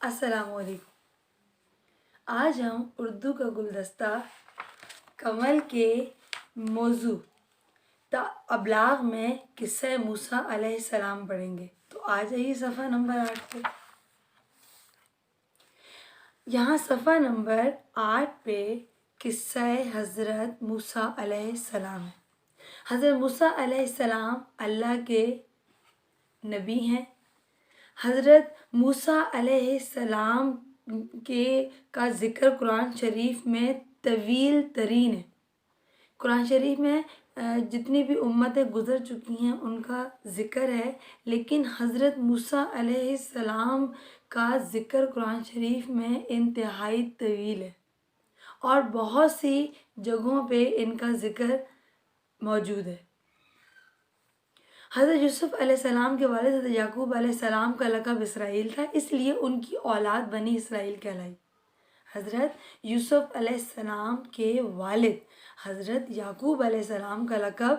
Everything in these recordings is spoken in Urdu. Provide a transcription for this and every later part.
السلام علیکم۔ آج ہم اردو کا گلدستہ کمل کے موضوع ابلاغ میں قصہ موسیٰ علیہ السلام پڑھیں گے۔ تو آ جائیے صفحہ نمبر 8 پہ۔ یہاں صفحہ نمبر 8 پہ قصہ حضرت موسیٰ علیہ السلام ہے۔ حضرت موسیٰ علیہ السلام اللہ کے نبی ہیں۔ حضرت موسیٰ علیہ السلام کا ذکر قرآن شریف میں طویل ترین ہے۔ قرآن شریف میں جتنی بھی امتیں گزر چکی ہیں ان کا ذکر ہے، لیکن حضرت موسیٰ علیہ السلام کا ذکر قرآن شریف میں انتہائی طویل ہے اور بہت سی جگہوں پہ ان کا ذکر موجود ہے۔ حضرت یوسف علیہ السلام کے والد حضرت یعقوب علیہ السلام کا لقب اسرائیل تھا، اس لیے ان کی اولاد بنی اسرائیل کہلائی۔ حضرت یوسف علیہ السلام کے والد حضرت یعقوب علیہ السلام کا لقب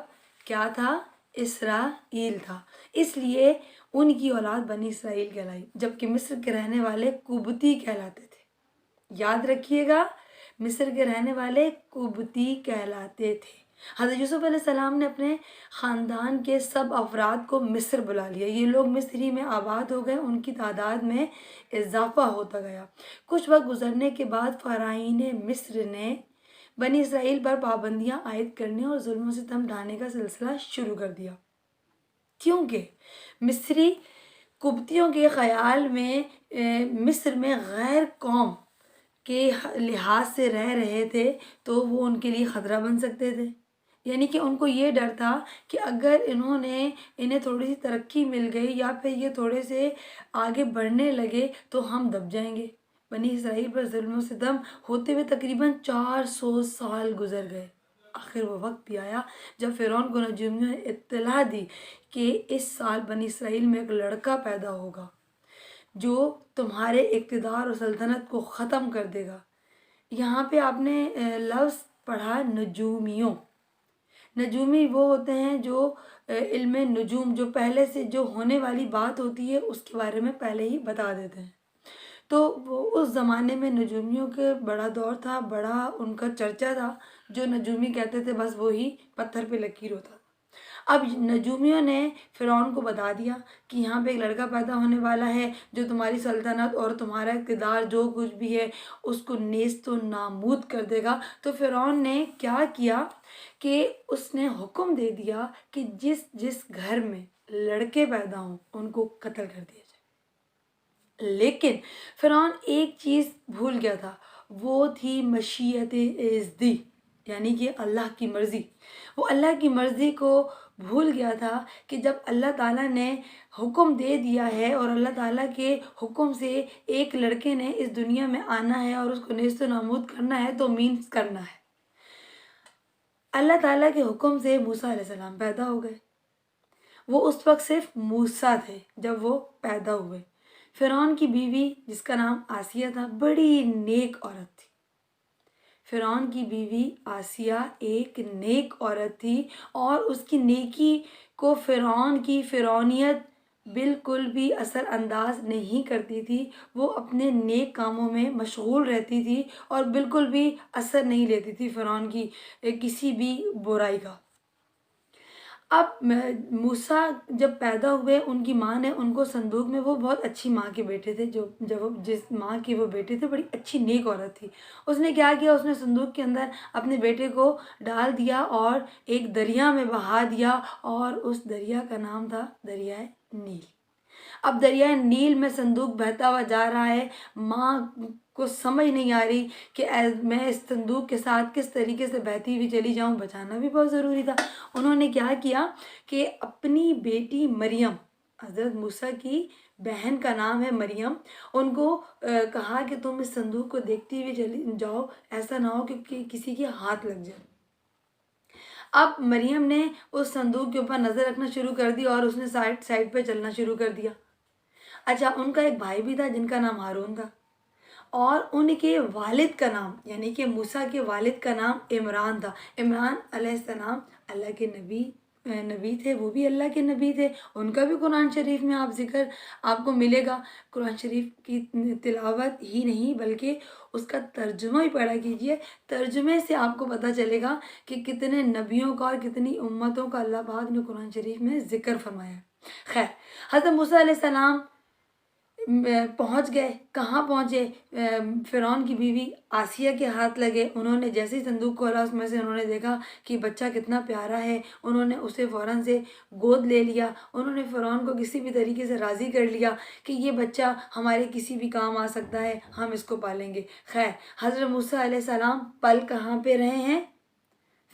کیا تھا؟ اسرائیل تھا، اس لیے ان کی اولاد بنی اسرائیل کہلائی، جبکہ مصر کے رہنے والے قبطی کہلاتے تھے۔ یاد رکھیے گا، مصر کے رہنے والے قبطی کہلاتے تھے۔ حضرت یوسف علیہ السلام نے اپنے خاندان کے سب افراد کو مصر بلا لیا۔ یہ لوگ مصری میں آباد ہو گئے، ان کی تعداد میں اضافہ ہوتا گیا۔ کچھ وقت گزرنے کے بعد فراعین مصر نے بنی اسرائیل پر پابندیاں عائد کرنے اور ظلم و ستم ڈھانے کا سلسلہ شروع کر دیا، کیونکہ مصری قبطیوں کے خیال میں مصر میں غیر قوم کے لحاظ سے رہ رہے تھے تو وہ ان کے لیے خطرہ بن سکتے تھے، یعنی کہ ان کو یہ ڈر تھا کہ اگر انہیں تھوڑی سی ترقی مل گئی یا پھر یہ تھوڑے سے آگے بڑھنے لگے تو ہم دب جائیں گے۔ بنی اسرائیل پر ظلم و ستم ہوتے ہوئے تقریباً 400 سال گزر گئے۔ آخر وہ وقت بھی آیا جب فرعون کو نجومیوں نے اطلاع دی کہ اس سال بنی اسرائیل میں ایک لڑکا پیدا ہوگا جو تمہارے اقتدار اور سلطنت کو ختم کر دے گا۔ یہاں پہ آپ نے لفظ پڑھا نجومیوں۔ نجومی وہ ہوتے ہیں جو علم نجوم، جو پہلے سے جو ہونے والی بات ہوتی ہے اس کے بارے میں پہلے ہی بتا دیتے ہیں۔ تو اس زمانے میں نجومیوں کے بڑا دور تھا، بڑا ان کا چرچا تھا۔ جو نجومی کہتے تھے بس وہی پتھر پہ لکیر ہوتا تھا۔ اب نجومیوں نے فرعون کو بتا دیا کہ یہاں پہ ایک لڑکا پیدا ہونے والا ہے جو تمہاری سلطنت اور تمہارا اقتدار جو کچھ بھی ہے اس کو نیست و نابود کر دے گا۔ تو فرعون نے کیا کیا کہ اس نے حکم دے دیا کہ جس جس گھر میں لڑکے پیدا ہوں ان کو قتل کر دیا جائے۔ لیکن فرعون ایک چیز بھول گیا تھا، وہ تھی مشیت ازدی، یعنی کہ اللہ کی مرضی۔ وہ اللہ کی مرضی کو بھول گیا تھا کہ جب اللہ تعالیٰ نے حکم دے دیا ہے اور اللہ تعالیٰ کے حکم سے ایک لڑکے نے اس دنیا میں آنا ہے اور اس کو نیست و نابود کرنا ہے تو مینس کرنا ہے۔ اللہ تعالیٰ کے حکم سے موسیٰ علیہ السلام پیدا ہو گئے۔ وہ اس وقت صرف موسیٰ تھے جب وہ پیدا ہوئے۔ فرعون کی بیوی جس کا نام آسیہ تھا بڑی نیک عورت تھی۔ فرعون کی بیوی آسیہ ایک نیک عورت تھی اور اس کی نیکی کو فرعون کی فرعونیت بالکل بھی اثر انداز نہیں کرتی تھی۔ وہ اپنے نیک کاموں میں مشغول رہتی تھی اور بالکل بھی اثر نہیں لیتی تھی فرعون کی کسی بھی برائی کا۔ اب موسیٰ جب پیدا ہوئے ان کی ماں نے ان کو صندوق میں، وہ بہت اچھی ماں کے بیٹے تھے، جس ماں کے وہ بیٹے تھے بڑی اچھی نیک عورت تھی۔ اس نے کیا کیا، اس نے صندوق کے اندر اپنے بیٹے کو ڈال دیا اور ایک دریا میں بہا دیا اور اس دریا کا نام تھا دریائے نیل۔ اب دریائے نیل میں صندوق بہتا ہوا جا رہا ہے، ماں کو سمجھ نہیں آ رہی کہ میں اس صندوق کے ساتھ کس طریقے سے بہتی ہوئی چلی جاؤں، بچانا بھی بہت ضروری تھا۔ انہوں نے کیا کیا کہ اپنی بیٹی مریم، حضرت موسیٰ کی بہن کا نام ہے مریم، ان کو کہا کہ تم اس صندوق کو دیکھتی ہوئی چلی جاؤ، ایسا نہ ہو کہ کسی کے ہاتھ لگ جائے۔ اب مریم نے اس صندوق کے اوپر نظر رکھنا شروع کر دی اور اس نے سائڈ پہ چلنا شروع کر دیا۔ اچھا، ان کا ایک بھائی بھی تھا جن کا نام ہارون تھا، اور ان کے والد کا نام یعنی کہ موسیٰ کے والد کا نام عمران تھا۔ عمران علیہ السلام اللہ کے نبی نبی تھے وہ بھی اللہ کے نبی تھے، ان کا بھی قرآن شریف میں آپ ذکر آپ کو ملے گا۔ قرآن شریف کی تلاوت ہی نہیں بلکہ اس کا ترجمہ بھی پڑھا کیجیے، ترجمے سے آپ کو پتہ چلے گا کہ کتنے نبیوں کا اور کتنی امتوں کا اللہ پاک نے قرآن شریف میں ذکر فرمایا ہے۔ خیر، حضرت موسیٰ علیہ السلام پہنچ گئے، کہاں پہنچے؟ فرعون کی بیوی آسیہ کے ہاتھ لگے، انہوں نے جیسے ہی صندوق کھولا اس میں سے انہوں نے دیکھا کہ بچہ کتنا پیارا ہے، انہوں نے اسے فوراً سے گود لے لیا، انہوں نے فرعون کو کسی بھی طریقے سے راضی کر لیا کہ یہ بچہ ہمارے کسی بھی کام آ سکتا ہے، ہم اس کو پالیں گے۔ خیر، حضرت موسیٰ علیہ السلام پل کہاں پہ رہے ہیں؟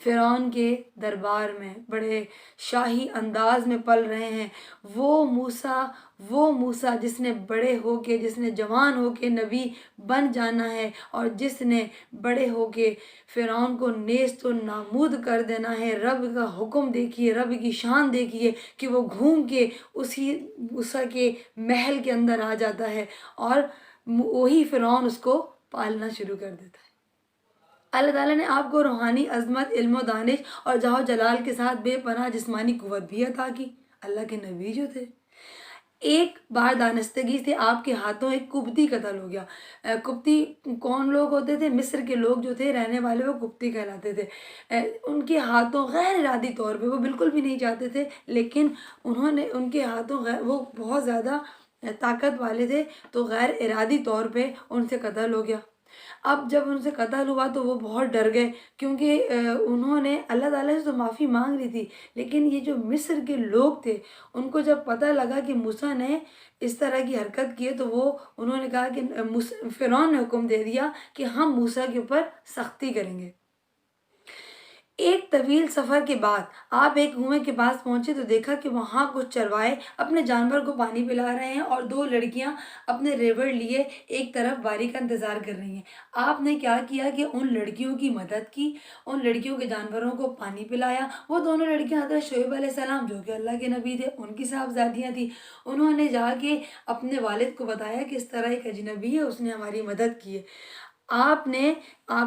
فرعون کے دربار میں بڑے شاہی انداز میں پل رہے ہیں۔ وہ موسیٰ جس نے بڑے ہو کے، جس نے جوان ہو کے نبی بن جانا ہے، اور جس نے بڑے ہو کے فرعون کو نیست و نابود کر دینا ہے۔ رب کا حکم دیکھیے، رب کی شان دیکھیے کہ وہ گھوم کے اسی موسیٰ کے محل کے اندر آ جاتا ہے اور وہی فرعون اس کو پالنا شروع کر دیتا ہے۔ اللہ تعالیٰ نے آپ کو روحانی عظمت، علم و دانش اور جاہ و جلال کے ساتھ بے پناہ جسمانی قوت بھی عطا کی۔ اللہ کے نبی جو تھے، ایک بار دانستگی سے آپ کے ہاتھوں ایک قبطی قتل ہو گیا۔ قبطی کون لوگ ہوتے تھے؟ مصر کے لوگ جو تھے رہنے والے، وہ قبطی کہلاتے تھے۔ ان کے ہاتھوں غیر ارادی طور پہ، وہ بالکل بھی نہیں چاہتے تھے لیکن انہوں نے ان کے ہاتھوں وہ بہت زیادہ طاقت والے تھے تو غیر ارادی طور پہ ان سے قتل ہو گیا۔ اب جب ان سے قتل ہوا تو وہ بہت ڈر گئے، کیونکہ انہوں نے اللہ تعالیٰ سے تو معافی مانگ لی تھی، لیکن یہ جو مصر کے لوگ تھے ان کو جب پتہ لگا کہ موسیٰ نے اس طرح کی حرکت کی ہے تو انہوں نے کہا کہ فرعون نے حکم دے دیا کہ ہم موسیٰ کے اوپر سختی کریں گے۔ ایک طویل سفر کے بعد آپ ایک کنویں کے پاس پہنچے تو دیکھا کہ وہاں کچھ چروائے اپنے جانور کو پانی پلا رہے ہیں اور دو لڑکیاں اپنے ریوڑ لیے ایک طرف باری کا انتظار کر رہی ہیں۔ آپ نے کیا کیا کہ ان لڑکیوں کی مدد کی، ان لڑکیوں کے جانوروں کو پانی پلایا۔ وہ دونوں لڑکیاں حضرت شعیب علیہ السلام جو کہ اللہ کے نبی تھے ان کی صاحبزادیاں تھیں۔ انہوں نے جا کے اپنے والد کو بتایا کہ اس طرح ایک اجنبی ہے، اس نے ہماری مدد کی ہے۔ آپ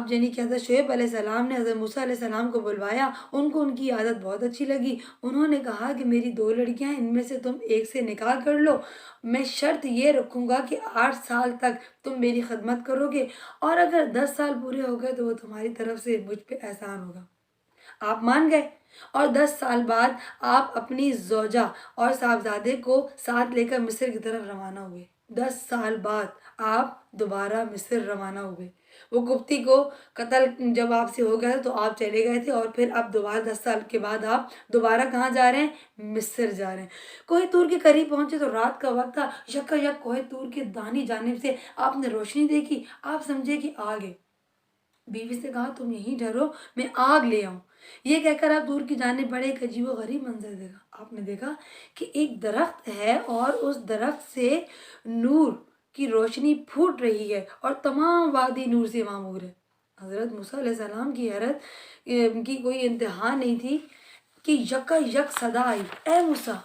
یعنی کہ حضرت شعیب علیہ السلام نے حضرت موسیٰ علیہ السلام کو بلوایا، ان کو ان کی عادت بہت اچھی لگی۔ انہوں نے کہا کہ میری دو لڑکیاں ہیں، ان میں سے تم ایک سے نکاح کر لو، میں شرط یہ رکھوں گا کہ 8 سال تک تم میری خدمت کرو گے، اور اگر 10 سال پورے ہو گئے تو وہ تمہاری طرف سے مجھ پہ احسان ہوگا۔ آپ مان گئے اور 10 سال بعد آپ اپنی زوجہ اور صاحبزادے کو ساتھ لے کر مصر کی طرف روانہ ہوئے۔ 10 سال بعد آپ دوبارہ مصر روانہ ہوئے۔ وہ قبطی کو قتل جب آپ سے ہو گیا تو آپ چلے گئے تھے، اور پھر اب دوبارہ 10 سال کے بعد آپ دوبارہ کہاں جا رہے ہیں؟ مصر جا رہے ہیں۔ کوہ طور کے قریب پہنچے تو رات کا وقت تھا۔ یکایک کوہ طور کے داہنی جانب سے آپ نے روشنی دیکھی، آپ سمجھے کہ آگ ہے۔ بیوی سے کہا تم یہیں ٹھہرو، میں آگ لے آؤں۔ یہ کہہ کر آپ دور کی جانب بڑے ایک عجیب و غریب منظر دیکھا۔ آپ نے دیکھا کہ ایک درخت ہے اور اس درخت سے نور کی روشنی پھوٹ رہی ہے اور تمام وادی نور سے معمور ہے۔ حضرت موسیٰ علیہ السلام کی حیرت کی کوئی انتہا نہیں تھی کہ یکایک صدا آئی، اے موسیٰ،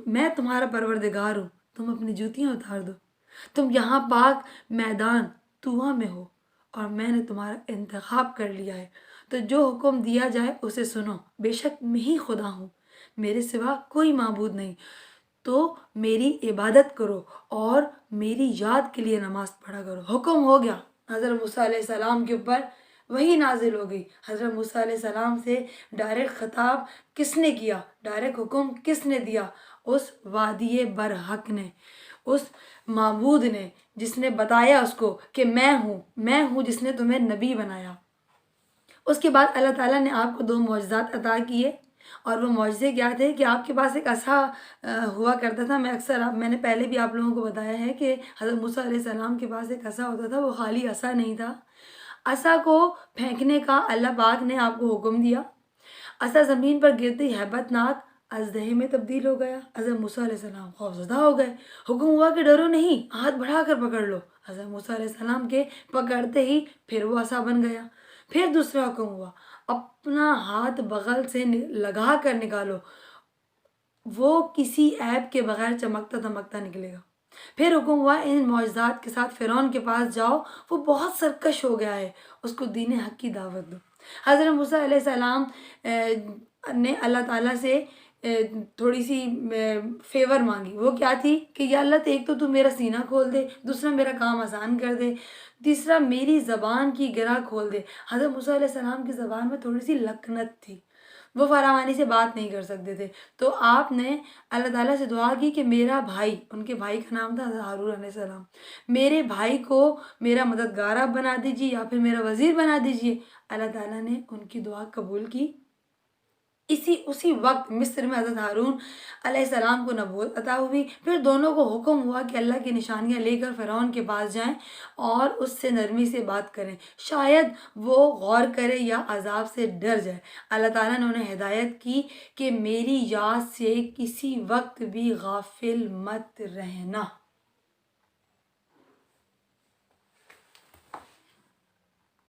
میں تمہارا پروردگار ہوں، تم اپنی جوتیاں اتار دو، تم یہاں پاک میدان طوٰ میں ہو اور میں نے تمہارا انتخاب کر لیا ہے، تو جو حکم دیا جائے اسے سنو۔ بے شک میں ہی خدا ہوں، میرے سوا کوئی معبود نہیں، تو میری عبادت کرو اور میری یاد کے لیے نماز پڑھا کرو۔ حکم ہو گیا۔ حضرت موسیٰ علیہ السلام کے اوپر وہی نازل ہو گئی۔ حضرت موسیٰ علیہ السلام سے ڈائریکٹ خطاب کس نے کیا؟ ڈائریکٹ حکم کس نے دیا؟ اس وادی برحق نے، اس معبود نے، جس نے بتایا اس کو کہ میں ہوں جس نے تمہیں نبی بنایا۔ اس کے بعد اللہ تعالیٰ نے آپ کو 2 معجزات عطا کیے، اور وہ معجزے کیا تھے کہ آپ کے پاس ایک عصا ہوا کرتا تھا۔ میں نے پہلے بھی آپ لوگوں کو بتایا ہے کہ حضرت موسیٰ علیہ السلام کے پاس ایک عصا ہوتا تھا، وہ خالی عصا نہیں تھا۔ عصا کو پھینکنے کا اللہ پاک نے آپ کو حکم دیا۔ عصا زمین پر گرتی ہیبت ناک اژدہے میں تبدیل ہو گیا۔ حضرت موسیٰ علیہ السلام خوفزدہ ہو گئے۔ حکم ہوا کہ ڈرو نہیں، ہاتھ بڑھا کر پکڑ لو۔ حضرت موسیٰ علیہ السلام کے پکڑتے ہی پھر وہ عصا بن گیا۔ پھر دوسرا حکم ہوا، اپنا ہاتھ بغل سے لگا کر نکالو، وہ کسی عیب کے بغیر چمکتا دمکتا نکلے گا۔ پھر حکم ہوا ان معجزات کے ساتھ فرعون کے پاس جاؤ، وہ بہت سرکش ہو گیا ہے، اس کو دین حق کی دعوت دو۔ حضرت موسیٰ علیہ السلام نے اللہ تعالیٰ سے تھوڑی سی فیور مانگی. وہ کیا تھی کہ یا اللہ ایک تو میرا سینہ کھول دے، دوسرا میرا کام آسان کر دے، تیسرا میری زبان کی گرہ کھول دے. حضرت موسیٰ علیہ السلام کی زبان میں تھوڑی سی لکنت تھی، وہ فراوانی سے بات نہیں کر سکتے تھے. تو آپ نے اللہ تعالیٰ سے دعا کی کہ میرا بھائی، ان کے بھائی کا نام تھا حضرت ہارون علیہ السلام، میرے بھائی کو میرا مددگار آپ بنا دیجیے یا پھر میرا وزیر بنا دیجیے. اللہ تعالیٰ نے ان کی دعا قبول کی. اسی وقت مصر میں حضرت ہارون علیہ السلام کو نبوت عطا ہوئی. پھر دونوں کو حکم ہوا کہ اللہ کی نشانیاں لے کر فرعون کے پاس جائیں اور اس سے نرمی سے بات کریں، شاید وہ غور کرے یا عذاب سے ڈر جائے. اللہ تعالیٰ نے انہیں ہدایت کی کہ میری یاد سے کسی وقت بھی غافل مت رہنا.